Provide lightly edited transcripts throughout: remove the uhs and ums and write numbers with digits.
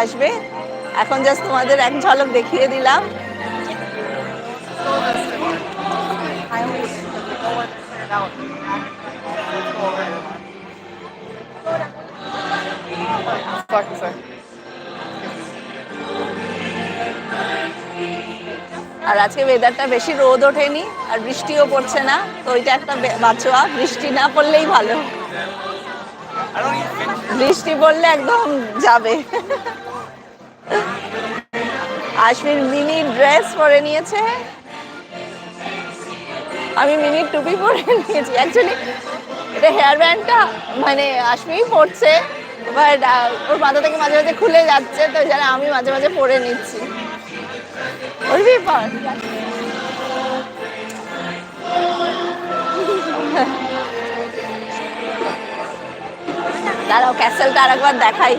আসবে। এখন জাস্ট তোমাদের এক ঝলক দেখিয়ে দিলাম। আর আজকে ওয়েদারটা বেশি রোদ ওঠেনি আর বৃষ্টিও পড়ছে না, তো ওইটা একটা বাঁচোয়া। বৃষ্টি না পড়লেই ভালো, বৃষ্টি পড়লে একদম যাবে। আশমির মিনি ড্রেস পরে নিয়েছে, আমি মিনি টুপি পরে নিয়েছি। অ্যাকচুয়ালি এটা হেয়ার ব্যান্ডটা মানে আশমিই পড়ছে, বাট ওর মাথা থেকে মাঝে মাঝে খুলে যাচ্ছে, তো যারা আমি মাঝে মাঝে পরে নিচ্ছি। ওর ব্যাপার দাঁড়াও, ক্যাসেলটা আর একবার দেখাই।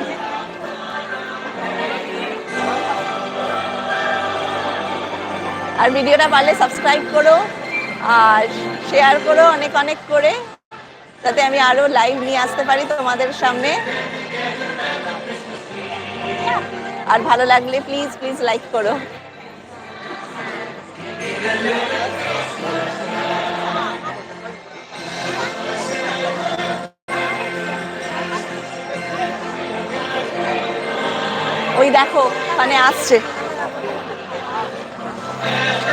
আর ভিডিওটা পারলে সাবস্ক্রাইব করো আর শেয়ার করো অনেক অনেক করে, যাতে আমি আরো লাইভ নিয়ে আসতে পারি তোমাদের সামনে। আর ভালো লাগলে প্লিজ প্লিজ লাইক করো। ওই দেখো ওখানে আসছে,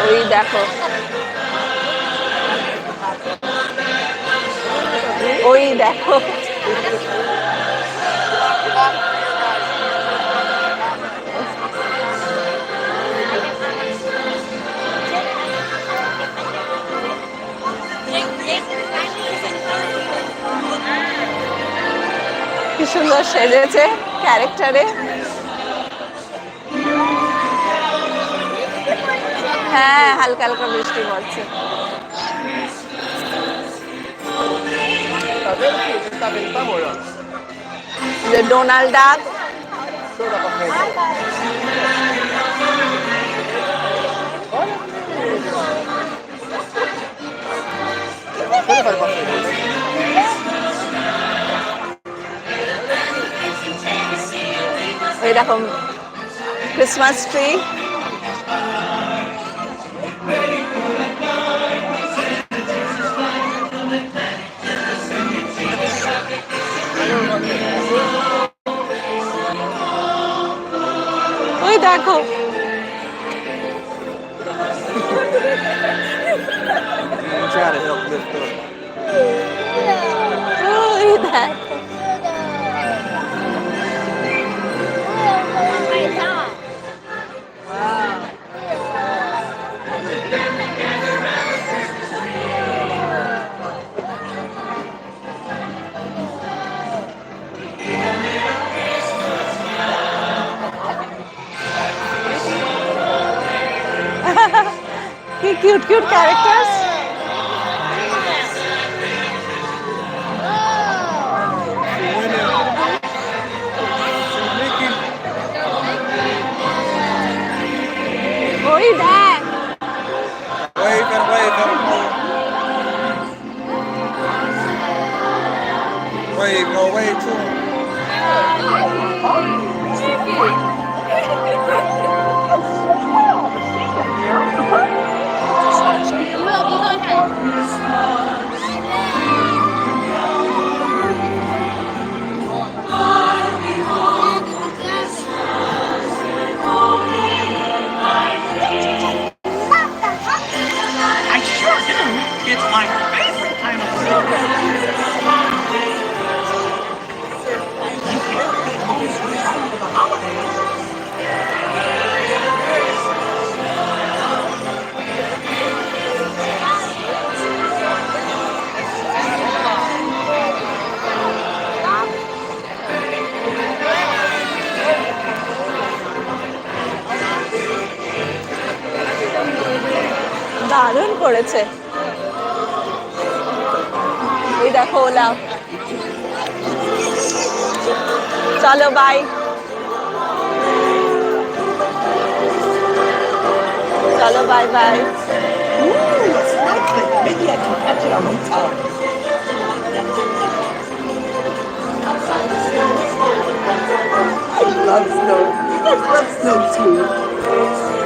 ওই দেখো, ওই দেখো। কি সুন্দর সেজেছে ক্যারেক্টারে। হ্যাঁ, হালকা হালকা বৃষ্টি পড়ছে। ডোনাল্ড ডাক, ওই রকম ক্রিসমাস ট্রি। ওই দেখো, ওই দেখো। কি কিউট কিউট ক্যারেক্টার্স। ওই দেখ, দারুণ করেছে। এই দেখো ওলা। চলো বাই, চলো bye bye. Maybe I can catch it on my tongue. I love love story. That's so sweet.